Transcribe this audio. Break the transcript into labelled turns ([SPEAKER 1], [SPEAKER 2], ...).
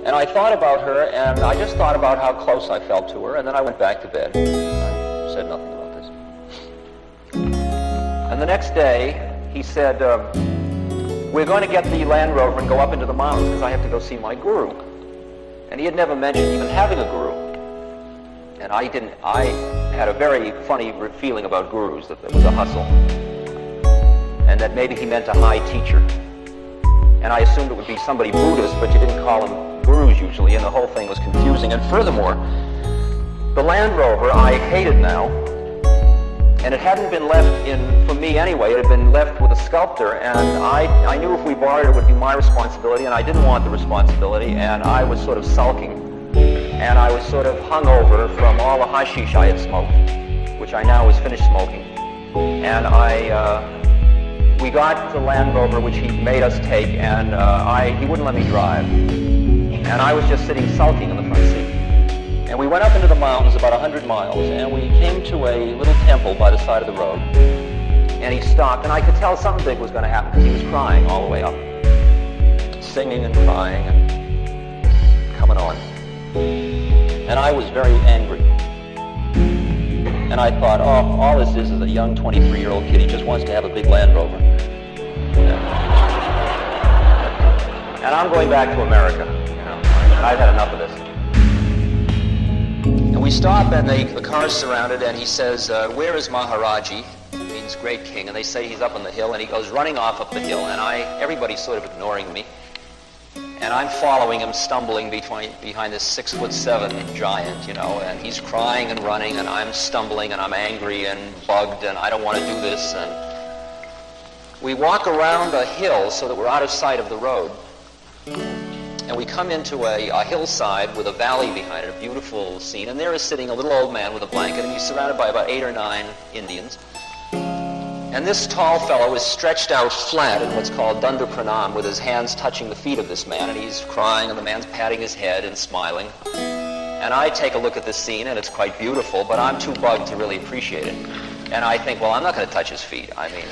[SPEAKER 1] And I thought about her, and I just thought about how close I felt to her, and then I went back to bed. I said nothing about this. And the next day, he said, we're going to get the Land Rover and go up into the mountains because I have to go see my guru. And he had never mentioned even having a guru. And I had a very funny feeling about gurus, that it was a hustle. And that maybe he meant a high teacher. And I assumed it would be somebody Buddhist, but you didn't call them gurus usually, and the whole thing was confusing. And furthermore, the Land Rover I hated now, and it hadn't been left for me anyway, it had been left with a sculptor, and I knew if we borrowed it, it would be my responsibility, and I didn't want the responsibility, and I was sort of sulking, and I was sort of hungover from all the hashish I had smoked, which I now was finished smoking, and we got the Land Rover, which he made us take, and he wouldn't let me drive. And I was just sitting sulking in the front seat. And we went up into the mountains about 100 miles, and we came to a little temple by the side of the road. And he stopped, and I could tell something big was going to happen because he was crying all the way up. Singing and crying and coming on. And I was very angry. And I thought, oh, all this is a young 23-year-old kid. He just wants to have a big Land Rover. And I'm going back to America. I've had enough of this. And we stop, and the car's surrounded, and he says, where is Maharaji? It means great king. And they say he's up on the hill, and he goes running off up the hill, and everybody's sort of ignoring me. And I'm following him, stumbling behind this 6'7" giant, and he's crying and running, and I'm stumbling, and I'm angry and bugged, and I don't want to do this. And we walk around a hill so that we're out of sight of the road. And we come into a hillside with a valley behind it, a beautiful scene, and there is sitting a little old man with a blanket, and he's surrounded by about 8 or 9 Indians. And this tall fellow is stretched out flat in what's called Danda Pranam, with his hands touching the feet of this man, and he's crying, and the man's patting his head and smiling. And I take a look at this scene, and it's quite beautiful, but I'm too bugged to really appreciate it. And I think, well, I'm not going to touch his feet. I mean,